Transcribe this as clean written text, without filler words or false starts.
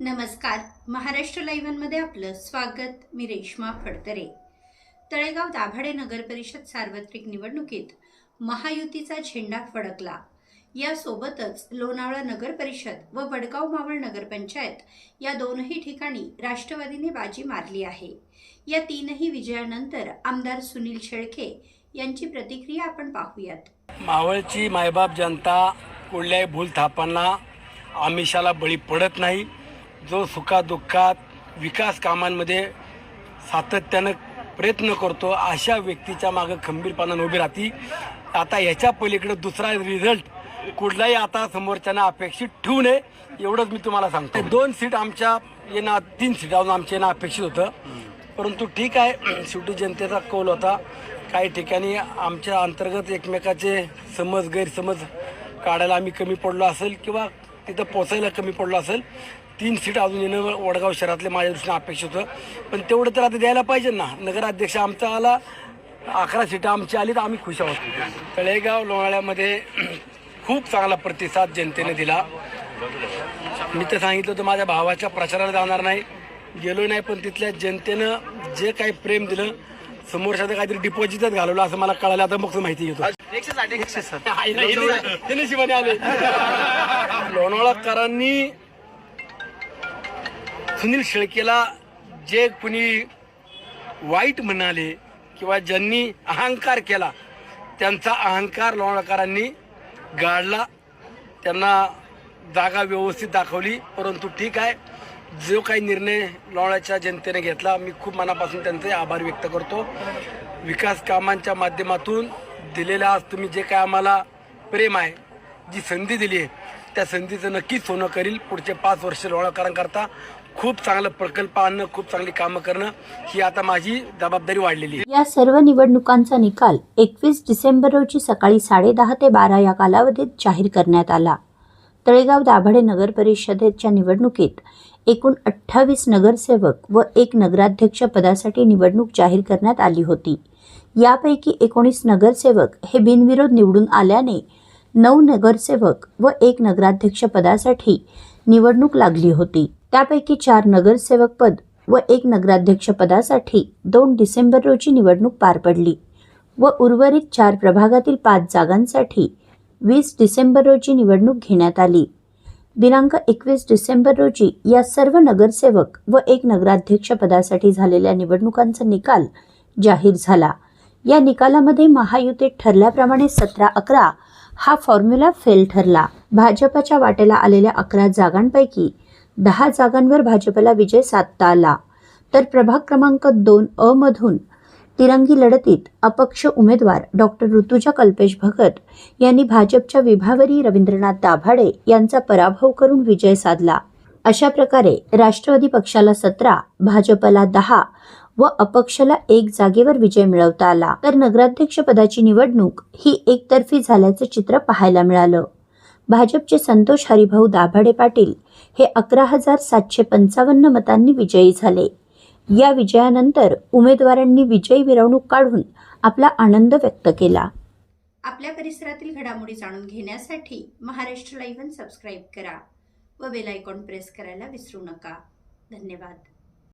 नमस्कार. महाराष्ट्र लाईव्हमध्ये आपलं स्वागत. मी रेश्मा फडतरे. तळेगाव दाभाडे नगर परिषद सार्वत्रिक निवडणुकीत महायुतीचा झेंडा फडकला. यासोबतच लोणावळा नगर परिषद व वडगाव मावळ नगरपंचायत या दोनही ठिकाणी राष्ट्रवादीने बाजी मारली आहे. या तीनही विजयानंतर आमदार सुनील शेळके यांची प्रतिक्रिया आपण पाहूयात. मावळची मायबाप जनता कुठल्याही भूलथापांना आमिषाला बळी पडत नाही. जो सुखादुःखात विकास कामांमध्ये सातत्यानं प्रयत्न करतो अशा व्यक्तीच्या मागं खंबीरपणाने उभी राहती. आता याच्या पलीकडे दुसरा रिझल्ट कुठलाही आता समोरच्यांना अपेक्षित ठेवू नये एवढंच मी तुम्हाला सांगतो. 2 सीट आमच्या येणं 3 सीट आमच्या येणं अपेक्षित होतं, परंतु ठीक आहे, शेवटी जनतेचा कौल होता. काही ठिकाणी आमच्या अंतर्गत एकमेकाचे गैरसमज काढायला आम्ही कमी पडलो असेल किंवा तिथं पोचायला कमी पडलो असेल. 3 सीट अजून येणं वडगाव शहरातले माझ्या दृष्टीने अपेक्षित होतं, पण तेवढं तर आता द्यायला पाहिजे ना. नगराध्यक्ष आमचा आला, 11 सीटं आमची आली तर आम्ही खुश आहोत. तळेगाव लोणावळ्यामध्ये खूप चांगला प्रतिसाद जनतेने दिला. मी तर सांगितलं होतं माझ्या भावाच्या प्रचाराला जाणार नाही, गेलो नाही, पण तिथल्या जनतेनं जे काही प्रेम दिलं, समोरच्या काहीतरी डिपॉझिटच घालवलं असं मला कळालं. आता मग माहिती घेतो. शिवाने आले लोणावळाकरांनी सुनील शेळकेला जे कुणी वाईट म्हणाले किंवा ज्यांनी अहंकार केला त्यांचा अहंकार लोणावळाकरांनी गाडला. त्यांना जागा व्यवस्थित दाखवली. परंतु ठीक आहे, जो काही निर्णय लोणावळ्याच्या जनतेने घेतला मी खूप मनापासून त्यांचे आभार व्यक्त करतो. विकास कामांच्या माध्यमातून दिलेल्या आज तुम्ही जे काय आम्हाला प्रेम आहे, जी संधी दिली आहे, त्या संधीचं नक्कीच सोनं करील. पुढचे 5 वर्ष लोणावळाकरांकरता खूप चांगलं प्रकल्प आणणं, खूप चांगली कामं करणं ही आता माझी जबाबदारी वाढलेली आहे. या सर्व निवडणुकांचा निकाल 21 डिसेंबर रोजी सकाळी 10:30 ते 12 या कालावधीत जाहीर करण्यात आला. तळेगाव दाभाडे नगर परिषदेच्या निवडणुकीत एकूण 28 नगरसेवक व 1 नगराध्यक्ष पदासाठी निवडणूक जाहीर करण्यात आली होती. यापैकी 19 नगरसेवक हे बिनविरोध निवडून आल्याने 9 नगरसेवक व 1 नगराध्यक्ष पदासाठी निवडणूक लागली होती. त्यापैकी 4 नगरसेवक पद व 1 नगराध्यक्ष पदासाठी 2 डिसेंबर रोजी निवडणूक पार पडली व उर्वरित 4 प्रभागातील 5 जागांसाठी 20 डिसेंबर रोजी निवडणूक घेण्यात आली. दिनांक 21 डिसेंबर रोजी या सर्व नगरसेवक व 1 नगराध्यक्ष पदासाठी झालेल्या निवडणुकांचा निकाल जाहीर झाला. या निकालामध्ये महायुतीत ठरल्याप्रमाणे 17-11 हा फॉर्म्युला फेल ठरला. भाजपच्या वाटेला आलेल्या 11 जागांपैकी 10 जागांवर भाजपला विजय साधता आला, तर प्रभाग क्रमांक 2 मधून तिरंगी लढतीत अपक्ष उमेदवार डॉक्टर ऋतुजा कल्पेश भगत यांनी भाजपच्या विभावरी रवींद्रनाथ दाभाडे यांचा पराभव करून विजय साधला. अशा प्रकारे राष्ट्रवादी पक्षाला 17, भाजपला 10 व अपक्षला 1 जागेवर विजय मिळवता आला. तर नगराध्यक्ष पदाची निवडणूक ही एकतर्फी झाल्याचे चित्र पाहायला मिळालं. भाजपचे संतोष हरिभाऊ दाभाडे पाटील हे 11,755 मतांनी विजयी झाले. या विजयानंतर उमेदवारांनी विजयी मिरवणूक काढून आपला आनंद व्यक्त केला. आपल्या परिसरातील घडामोडी जाणून घेण्यासाठी महाराष्ट्र लाईव्ह सबस्क्राईब करा व बेल आयकॉन प्रेस करायला विसरू नका. धन्यवाद.